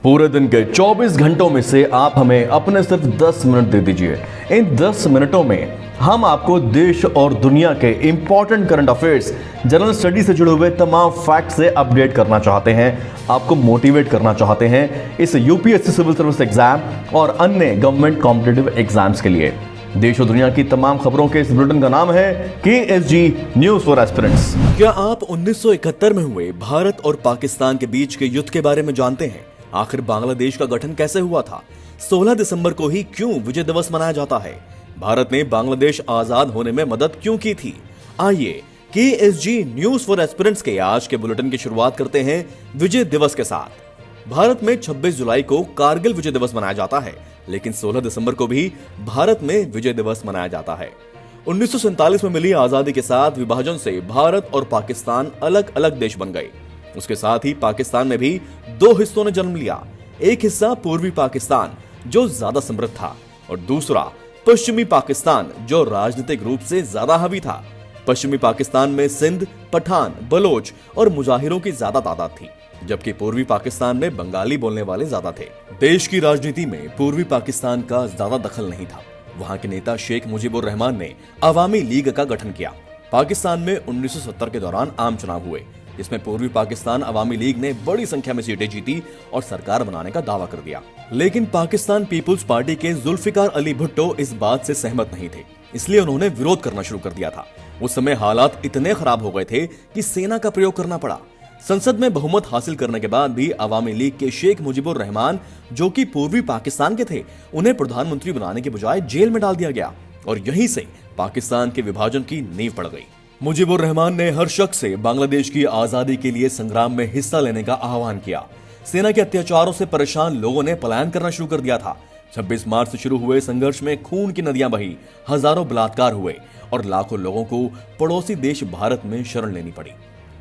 पूरे दिन के 24 घंटों में से आप हमें अपने सिर्फ 10 मिनट दे दीजिए। इन 10 मिनटों में हम आपको देश और दुनिया के important current affairs, general study से जुड़े हुए तमाम फैक्ट से अपडेट करना चाहते हैं, आपको मोटिवेट करना चाहते हैं इस यूपीएससी सिविल सर्विस एग्जाम और अन्य गवर्नमेंट कॉम्पिटिटिव एग्जाम्स के लिए। देश और दुनिया की तमाम खबरों के इस बुलेटिन का नाम है केएसजी न्यूज फॉर एस्पिरेंट्स। क्या आप 1971 में हुए भारत और पाकिस्तान के बीच के युद्ध के बारे में जानते हैं? आखिर बांग्लादेश का गठन कैसे हुआ था? 16 दिसंबर को ही क्यों विजय दिवस मनाया जाता है? भारत ने बांग्लादेश आजाद होने में मदद क्यों की थी? आइए केएसजी न्यूज फॉर एस्पिरेंट्स के आज के बुलेटिन की शुरुआत करते हैं विजय दिवस के साथ। भारत में 26 जुलाई को कारगिल विजय दिवस मनाया जाता है, लेकिन 16 दिसंबर को भी भारत में विजय दिवस मनाया जाता है। 1947 में मिली आजादी के साथ विभाजन से भारत और पाकिस्तान अलग अलग देश बन गए। उसके साथ ही पाकिस्तान में भी दो हिस्सों ने जन्म लिया। एक हिस्सा पूर्वी पाकिस्तान जो ज्यादा समृद्ध था और दूसरा पश्चिमी पाकिस्तान जो राजनीतिक रूप से ज्यादा हावी था। पश्चिमी पाकिस्तान में सिंध, पठान, बलोच और मुजाहिरों की ज्यादा तादाद थी, जबकि पूर्वी पाकिस्तान में बंगाली बोलने वाले ज्यादा थे। देश की राजनीति में पूर्वी पाकिस्तान का ज्यादा दखल नहीं था। वहां के नेता शेख मुजीबुर रहमान ने अवामी लीग का गठन किया। पाकिस्तान में 1970 के दौरान आम चुनाव हुए, जिसमें पूर्वी पाकिस्तान अवामी लीग ने बड़ी संख्या में सीटें जीती और सरकार बनाने का दावा कर दिया। लेकिन पाकिस्तान पीपुल्स पार्टी के जुल्फिकार अली भुट्टो इस बात से सहमत नहीं थे, इसलिए उन्होंने विरोध करना शुरू कर दिया था। उस समय हालात इतने खराब हो गए थे कि सेना का प्रयोग करना पड़ा। संसद में बहुमत हासिल करने के बाद भी अवामी लीग के शेख मुजीबुर रहमान, जो कि पूर्वी पाकिस्तान के थे, उन्हें प्रधानमंत्री बनाने के बजाय जेल में डाल दिया गया और यहीं से पाकिस्तान के विभाजन की नींव पड़ गई। मुजीबुर रहमान ने हर शख्स से बांग्लादेश की आजादी के लिए संग्राम में हिस्सा लेने का आह्वान किया। सेना के अत्याचारों से परेशान लोगों ने पलायन करना शुरू कर दिया था। 26 मार्च से शुरू हुए संघर्ष में खून की नदियां बही, हजारों बलात्कार हुए और लाखों लोगों को पड़ोसी देश भारत में शरण लेनी पड़ी।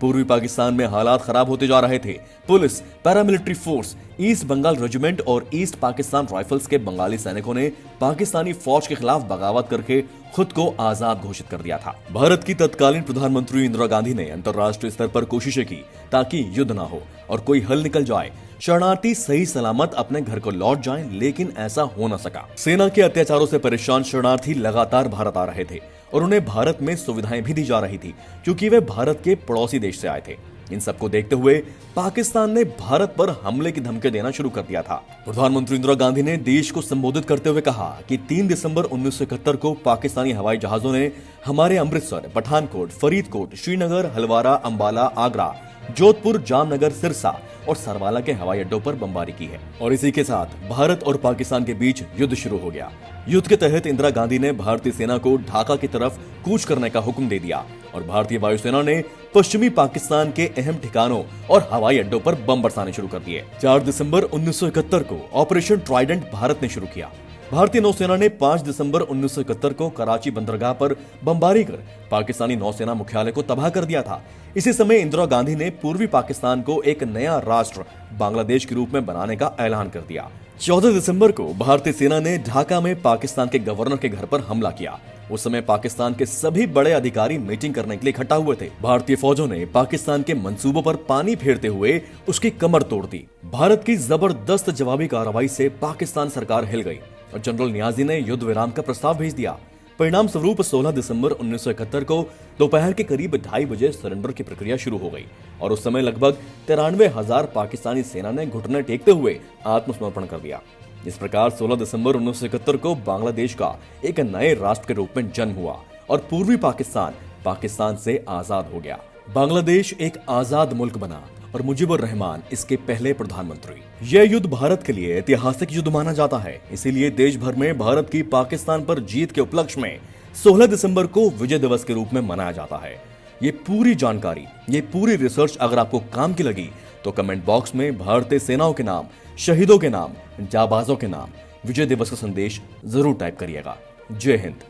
पूर्वी पाकिस्तान में हालात खराब होते जा रहे थे। Police, paramilitary force, East Bengal regiment और ईस्ट पाकिस्तान राइफल्स के बंगाली सैनिकों ने पाकिस्तानी फौज के खिलाफ बगावत करके खुद को आजाद घोषित कर दिया था। भारत की तत्कालीन प्रधानमंत्री इंदिरा गांधी ने अंतर्राष्ट्रीय स्तर पर कोशिशें की ताकि युद्ध न हो और कोई हल निकल जाए, शरणार्थी सही सलामत अपने घर को लौट जाएं, लेकिन ऐसा हो न सका। सेना के अत्याचारों से परेशान शरणार्थी लगातार भारत आ रहे थे और उन्हें भारत में सुविधाएं भी दी जा रही थी, क्योंकि वे भारत के पड़ोसी देश से आए थे। इन सबको देखते हुए पाकिस्तान ने भारत पर हमले की धमकी देना शुरू कर दिया था। प्रधानमंत्री इंदिरा गांधी ने देश को संबोधित करते हुए कहा कि 3 दिसंबर 1971 को पाकिस्तानी हवाई जहाजों ने हमारे अमृतसर, पठानकोट, फरीदकोट, श्रीनगर, हलवारा, अंबाला, आगरा, जोधपुर, जामनगर, सिरसा और सरवाला के हवाई अड्डों पर बमबारी की है और इसी के साथ भारत और पाकिस्तान के बीच युद्ध शुरू हो गया। युद्ध के तहत इंदिरा गांधी ने भारतीय सेना को ढाका की तरफ कूच करने का हुक्म दे दिया और भारतीय वायुसेना ने पश्चिमी पाकिस्तान के अहम ठिकानों और हवाई अड्डों पर बम बरसाने शुरू कर दिए। 4 दिसंबर 1971 को ऑपरेशन ट्राइडेंट भारत ने शुरू किया। भारतीय नौसेना ने 5 दिसंबर 1971 को कराची बंदरगाह पर बमबारी कर पाकिस्तानी नौसेना मुख्यालय को तबाह कर दिया था। इसी समय इंदिरा गांधी ने पूर्वी पाकिस्तान को एक नया राष्ट्र बांग्लादेश के रूप में बनाने का ऐलान कर दिया। 14 दिसंबर को भारतीय सेना ने ढाका में पाकिस्तान के गवर्नर के घर पर हमला किया। उस समय पाकिस्तान के सभी बड़े अधिकारी मीटिंग करने के लिए इकट्ठा हुए थे। भारतीय फौजों ने पाकिस्तान के मंसूबों पर पानी फेरते हुए उसकी कमर तोड़ दी। भारत की जबरदस्त जवाबी कार्रवाई से पाकिस्तान सरकार हिल गई और जनरल नियाजी ने युद्ध विराम का प्रस्ताव भेज दिया। परिणाम स्वरूप 16 दिसंबर 1971 को दोपहर के करीब 2:30 बजे सरेंडर की प्रक्रिया शुरू हो गई और उस समय लगभग 93,000 पाकिस्तानी सेना ने घुटने टेकते हुए आत्मसमर्पण कर दिया। इस प्रकार 16 दिसंबर 1971 को बांग्लादेश का एक नए राष्ट्र के रूप में जन्म हुआ और पूर्वी पाकिस्तान पाकिस्तान से आजाद हो गया। बांग्लादेश एक आजाद मुल्क बना और मुजीबुर रहमान इसके पहले प्रधानमंत्री। यह युद्ध भारत के लिए ऐतिहासिक युद्ध माना जाता है, इसीलिए देश भर में भारत की पाकिस्तान पर जीत के उपलक्ष्य में 16 दिसंबर को विजय दिवस के रूप में मनाया जाता है। ये पूरी जानकारी, ये पूरी रिसर्च अगर आपको काम की लगी तो कमेंट बॉक्स में भारतीय सेनाओं के नाम, शहीदों के नाम, जाबाजों के नाम, विजय दिवस का संदेश जरूर टाइप करिएगा। जय हिंद।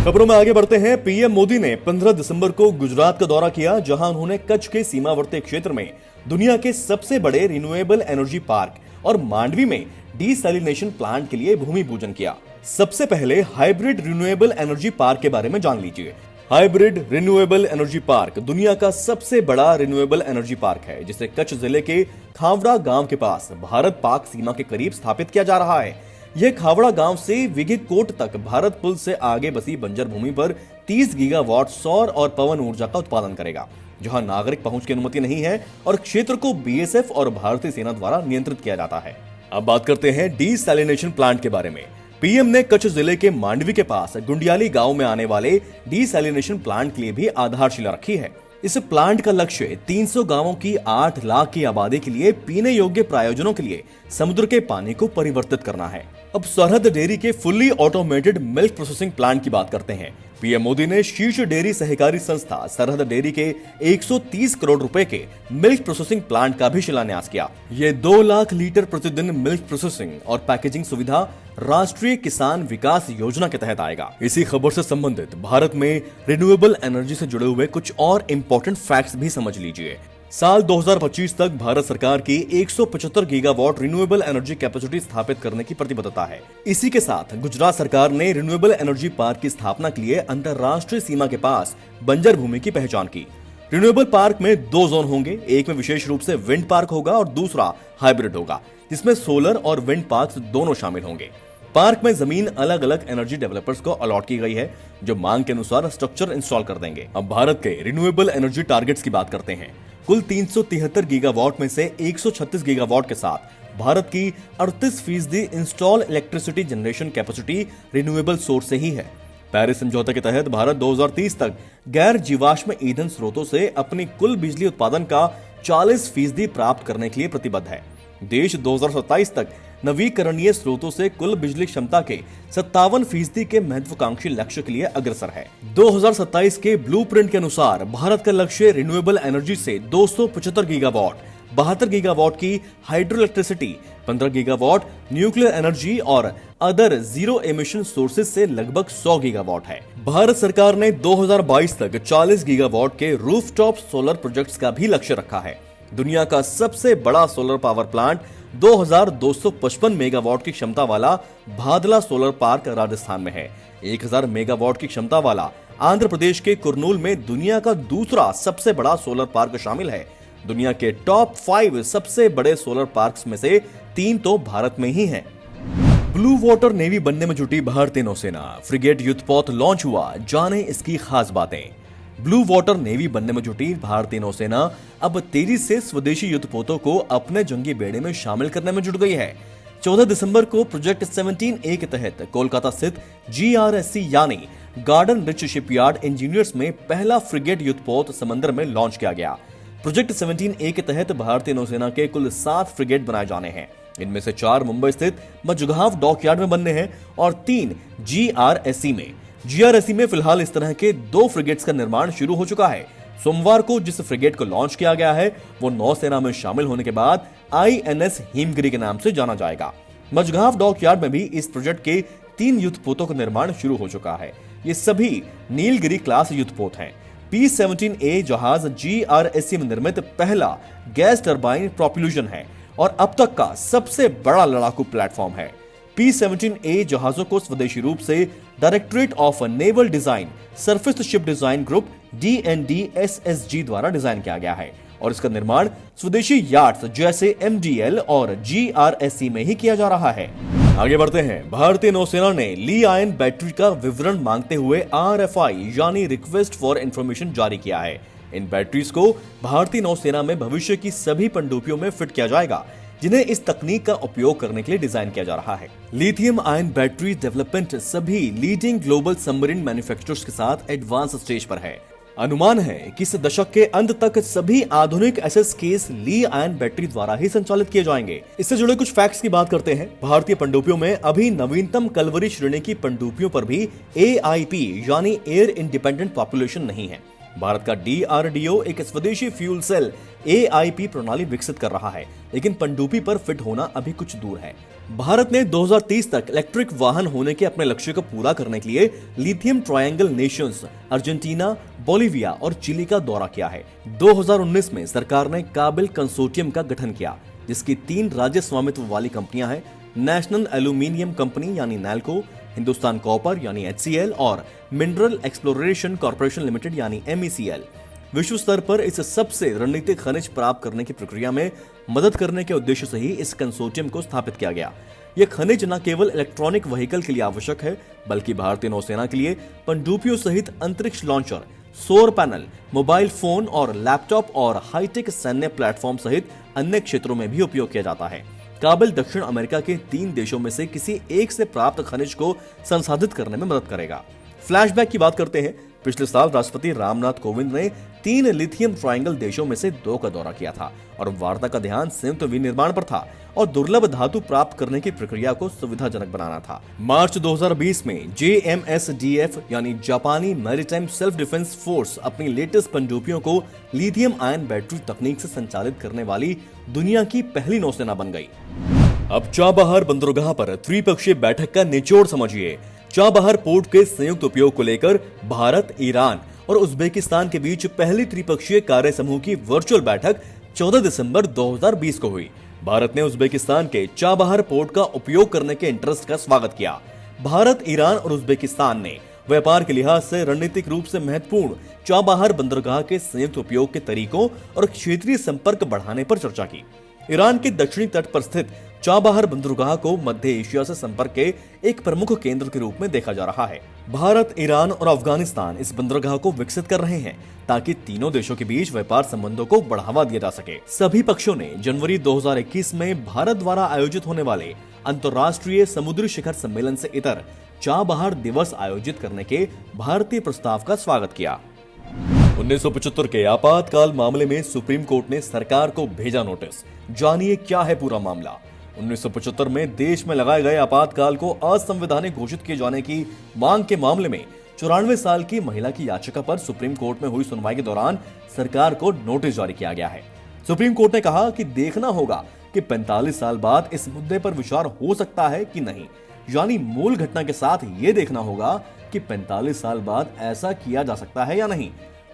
खबरों में आगे बढ़ते हैं। पीएम मोदी ने 15 दिसंबर को गुजरात का दौरा किया, जहां उन्होंने कच्छ के सीमावर्ती क्षेत्र में दुनिया के सबसे बड़े रिन्यूएबल एनर्जी पार्क और मांडवी में डीसैलिनेशन प्लांट के लिए भूमि पूजन किया। सबसे पहले हाइब्रिड रिन्यूएबल एनर्जी पार्क के बारे में जान लीजिए। हाइब्रिड रिन्यूएबल एनर्जी पार्क दुनिया का सबसे बड़ा रिन्यूएबल एनर्जी पार्क है, जिसे कच्छ जिले के खावड़ा गांव के पास भारत पाक सीमा के करीब स्थापित किया जा रहा है। यह खावड़ा गांव से विगिकोट तक भारत पुल से आगे बसी बंजर भूमि पर 30 गीगावाट सौर और पवन ऊर्जा का उत्पादन करेगा, जहां नागरिक पहुंच की अनुमति नहीं है और क्षेत्र को बीएसएफ और भारतीय सेना द्वारा नियंत्रित किया जाता है। अब बात करते हैं डीसैलिनेशन प्लांट के बारे में। पीएम ने कच्छ जिले के मांडवी के पास गुंडियाली गांव में आने वाले डीसैलिनेशन प्लांट के लिए भी आधारशिला रखी है। इस प्लांट का लक्ष्य 300 गांवों की 8 लाख की आबादी के लिए पीने योग्य प्रयोजनों के लिए समुद्र के पानी को परिवर्तित करना है। अब सरहद डेयरी के fully automated milk processing plant की बात करते हैं। पीएम मोदी ने शीर्ष डेयरी सहकारी संस्था सरहद डेयरी के 130 करोड़ रुपए के मिल्क प्रोसेसिंग प्लांट का भी शिलान्यास किया। ये 2 लाख लीटर प्रतिदिन मिल्क प्रोसेसिंग और पैकेजिंग सुविधा राष्ट्रीय किसान विकास योजना के तहत आएगा। इसी खबर से संबंधित भारत में रिन्यूएबल एनर्जी से जुड़े हुए कुछ और इंपॉर्टेंट फैक्ट्स भी समझ लीजिए। साल 2025 तक भारत सरकार की 175 गीगावाट रिन्यूएबल एनर्जी कैपेसिटी स्थापित करने की प्रतिबद्धता है। इसी के साथ गुजरात सरकार ने रिन्यूएबल एनर्जी पार्क की स्थापना के लिए अंतर्राष्ट्रीय सीमा के पास बंजर भूमि की पहचान की। रिन्यूएबल पार्क में 2 जोन होंगे, एक में विशेष रूप से विंड पार्क होगा और दूसरा हाइब्रिड होगा, जिसमें सोलर और विंड पार्क दोनों शामिल होंगे। पार्क में जमीन अलग अलग एनर्जी डेवलपर्स को अलॉट की गई है, जो मांग के अनुसार स्ट्रक्चर इंस्टॉल कर देंगे। अब भारत के रिन्यूएबल एनर्जी टारगेट्स की बात करते हैं। कुल 373 गीगावाट में से 136 गीगावाट के साथ भारत की 38% install electricity generation capacity renewable source से ही है। पेरिस समझौते के तहत भारत 2030 तक गैर जीवाश्म ईंधन स्रोतों से अपनी कुल बिजली उत्पादन का 40% प्राप्त करने के लिए प्रतिबद्ध है। देश 2027 तक नवीकरणीय स्रोतों से कुल बिजली क्षमता के 57% के महत्वाकांक्षी लक्ष्य के लिए अग्रसर है। 2027 के ब्लूप्रिंट के अनुसार भारत का लक्ष्य रिन्यूएबल एनर्जी से 275 गीगावाट, 72 गीगावाट की hydro electricity, 15 gigawatt nuclear energy और अदर जीरो एमिशन सोर्सेज से लगभग 100 गीगावाट है। भारत सरकार ने 2022 तक 40 गीगावाट के रूफटॉप सोलर प्रोजेक्ट्स का भी लक्ष्य रखा है। दुनिया का सबसे बड़ा सोलर पावर प्लांट 2255 मेगावाट की क्षमता वाला भादला सोलर पार्क राजस्थान में है। 1000 मेगावाट की क्षमता वाला आंध्र प्रदेश के कुरनूल में दुनिया का दूसरा सबसे बड़ा सोलर पार्क शामिल है। दुनिया के टॉप 5 सबसे बड़े सोलर पार्क्स में से 3 तो भारत में ही हैं। ब्लू वाटर नेवी बनने में जुटी भारतीय नौसेना, फ्रिगेट युद्धपोत लॉन्च हुआ, जाने इसकी खास बातें। ब्लू वाटर नेवी बनने में जुटी भारतीय नौसेना अब तेजी से स्वदेशी युद्धपोतों को अपने जंगी बेड़े में शामिल करने में जुट गई है। 14 दिसंबर को प्रोजेक्ट 17A के तहत कोलकाता स्थित GRSC यानी गार्डन रिच शिपयार्ड इंजीनियर्स में पहला फ्रिगेट युद्धपोत समंदर में लॉन्च किया गया। प्रोजेक्ट 17A के तहत भारतीय नौसेना के कुल 7 फ्रिगेट बनाए जाने हैं। इनमें से 4 मुंबई स्थित मझगांव डॉकयार्ड में बनने हैं और 3 GRSC में। GRSC में फिलहाल इस तरह के 2 फ्रिगेट्स का निर्माण शुरू हो चुका है। सोमवार को जिस फ्रिगेट को लॉन्च किया गया है वो नौसेना में शामिल होने के बाद INS हिमगिरी के नाम से जाना जाएगा। मझगांव डॉकयार्ड में भी इस प्रोजेक्ट के 3 युद्धपोतों का निर्माण शुरू हो चुका है। ये सभी नीलगिरी क्लास युद्धपोत हैं। P-17A जहाज GRSC में निर्मित पहला गैस टरबाइन प्रोपल्यूशन है और अब तक का सबसे बड़ा लड़ाकू प्लेटफॉर्म है। P-17A जहाजों को स्वदेशी रूप से directorate of naval design surface ship design group DNDSSG द्वारा डिजाइन किया गया है और इसका निर्माण स्वदेशी यार्ड्स जैसे MDL और GRSC में ही किया जा रहा है। आगे बढ़ते हैं। भारतीय नौसेना ने ली आयन बैटरी का विवरण मांगते हुए RFI यानी रिक्वेस्ट फॉर इंफॉर्मेशन जारी किया है। इन बैटरीज को भारतीय नौसेना में भविष्य की सभी पनडुब्बियों में फिट किया जाएगा, जिन्हें इस तकनीक का उपयोग करने के लिए डिजाइन किया जा रहा है। लिथियम आयन बैटरी डेवलपमेंट सभी लीडिंग ग्लोबल सबमरीन मैन्युफैक्चरर्स के साथ एडवांस स्टेज पर है। अनुमान है कि इस दशक के अंत तक सभी आधुनिक एसएस केस ली आयन बैटरी द्वारा ही संचालित किए जाएंगे। इससे जुड़े कुछ फैक्ट्स की बात करते हैं। भारतीय पनडुब्बियों में अभी नवीनतम कलवरी श्रेणी की पनडुब्बियों पर भी AIP यानी एयर इंडिपेंडेंट पॉपुलेशन नहीं है। भारत का DRDO एक स्वदेशी फ्यूल सेल AIP प्रणाली विकसित कर रहा है, लेकिन पनडुब्बी पर फिट होना अभी कुछ दूर है। भारत ने 2030 तक इलेक्ट्रिक वाहन होने के अपने लक्ष्य को पूरा करने के लिए lithium triangle Nations Argentina, Bolivia और चिली का दौरा किया है। 2019 में सरकार ने काबिल कंसोर्टियम का गठन किया, जिसकी 3 राज्य स्वामित्व वाली कंपनियां हैं, नेशनल एल्यूमिनियम कंपनी यानी नैल्को, हिंदुस्तान कॉपर यानी HCL और मिनरल एक्सप्लोरेशन कॉर्पोरेशन लिमिटेड यानी MECL। विश्व स्तर पर इस सबसे रणनीतिक खनिज प्राप्त करने की प्रक्रिया में मदद करने के उद्देश्य से ही इस कंसोर्टियम को स्थापित किया गया। यह खनिज न केवल इलेक्ट्रॉनिक व्हीकल के लिए आवश्यक है, बल्कि भारतीय नौसेना के लिए पनडुब्बियों सहित अंतरिक्ष लॉन्चर, सौर पैनल, मोबाइल फोन और लैपटॉप और हाईटेक सैन्य प्लेटफॉर्म सहित अन्य क्षेत्रों में भी उपयोग किया जाता है। काबिल दक्षिण अमेरिका के 3 देशों में से किसी एक से प्राप्त खनिज को संसाधित करने में मदद करेगा। फ्लैशबैक की बात करते हैं। पिछले साल राष्ट्रपति रामनाथ कोविंद ने 3 लिथियम ट्रायंगल देशों में से 2 का दौरा किया था और वार्ता का ध्यान संयुक्त विनिर्माण पर था और दुर्लभ धातु प्राप्त करने की प्रक्रिया को सुविधाजनक बनाना था। मार्च 2020 में JMSDF यानी जापानी मैरीटाइम सेल्फ डिफेंस फोर्स अपनी लेटेस्ट पनडुब्बियों को लिथियम आयन बैटरी तकनीक से संचालित करने वाली दुनिया की पहली नौसेना बन गई। अब चाबहार बंदरगाह पर त्रिपक्षीय बैठक का निचोड़ समझिए। चाबहार पोर्ट के संयुक्त उपयोग को लेकर भारत, ईरान और उज्बेकिस्तान के बीच पहली त्रिपक्षीय कार्य समूह की वर्चुअल बैठक 14 दिसंबर 2020 को हुई। भारत ने उज्बेकिस्तान के चाबहार पोर्ट का उपयोग करने के इंटरेस्ट का स्वागत किया। भारत, ईरान और उज्बेकिस्तान ने व्यापार के लिहाज से रणनीतिक रूप से महत्वपूर्ण चाबहार बंदरगाह के संयुक्त उपयोग के तरीकों और क्षेत्रीय संपर्क बढ़ाने पर चर्चा की। ईरान के दक्षिणी तट पर स्थित चाबहार बंदरगाह को मध्य एशिया से संपर्क के एक प्रमुख केंद्र के रूप में देखा जा रहा है। भारत, ईरान और अफगानिस्तान इस बंदरगाह को विकसित कर रहे हैं ताकि तीनों देशों के बीच व्यापार संबंधों को बढ़ावा दिया जा सके। सभी पक्षों ने जनवरी 2021 में भारत द्वारा आयोजित होने वाले अंतर्राष्ट्रीय समुद्री शिखर सम्मेलन से इतर चाबहार दिवस आयोजित करने के भारतीय प्रस्ताव का स्वागत किया। 1975 के आपातकाल मामले में सुप्रीम कोर्ट ने सरकार को भेजा नोटिस। जानिए क्या है पूरा मामला। 1975 में देश में लगाए गए आपातकाल को असंवैधानिक घोषित किए जाने की मांग के मामले में 94 साल की महिला की याचिका पर सुप्रीम कोर्ट में हुई सुनवाई के दौरान सरकार को नोटिस जारी किया गया है। सुप्रीम कोर्ट ने कहा कि देखना होगा कि 45 साल बाद इस मुद्दे पर विचार हो सकता है कि नहीं, यानी मूल घटना के साथ ये देखना होगा कि 45 साल बाद ऐसा किया जा सकता है या नहीं।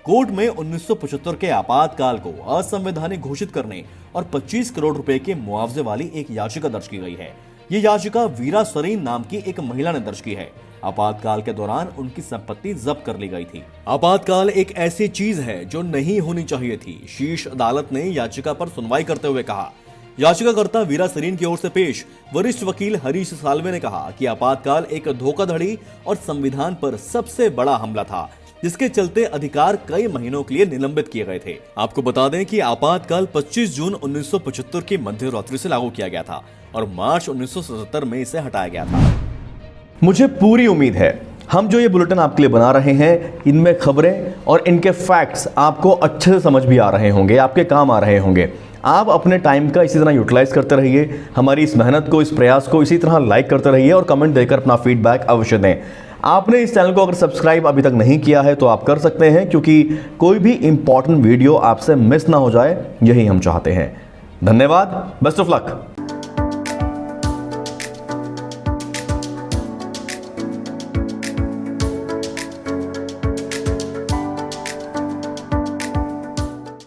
कोर्ट में 1975 के आपातकाल को असंवैधानिक घोषित करने और 25 करोड़ रुपए के मुआवजे वाली एक याचिका दर्ज की गई है। ये याचिका वीरा सरीन नाम की एक महिला ने दर्ज की है। आपातकाल के दौरान उनकी संपत्ति जब्त कर ली गई थी। आपातकाल एक ऐसी चीज है जो नहीं होनी चाहिए थी, शीर्ष अदालत ने याचिका पर सुनवाई करते हुए कहा। याचिकाकर्ता वीरा सरीन की ओर से पेश वरिष्ठ वकील हरीश साल्वे ने कहा कि आपातकाल एक धोखाधड़ी और संविधान पर सबसे बड़ा हमला था, जिसके चलते अधिकार कई महीनों के लिए निलंबित किए गए थे। आपको बता दें कि आपातकाल 25 जून 1975 की मध्य रात्रि से लागू किया गया था और मार्च 1977 में इसे हटाया गया था। मुझे पूरी उम्मीद है हम जो ये बुलेटिन आपके लिए बना रहे हैं, इनमें खबरें और इनके फैक्ट्स आपको अच्छे से समझ भी आ रहे होंगे, आपके काम आ रहे होंगे। आप अपने टाइम का इसी तरह यूटिलाइज करते रहिए। हमारी इस मेहनत को, इस प्रयास को इसी तरह लाइक करते रहिए और कमेंट देकर अपना फीडबैक अवश्य दें। आपने इस चैनल को अगर सब्सक्राइब अभी तक नहीं किया है तो आप कर सकते हैं, क्योंकि कोई भी इंपॉर्टेंट वीडियो आपसे मिस ना हो जाए, यही हम चाहते हैं। धन्यवाद। Best of luck.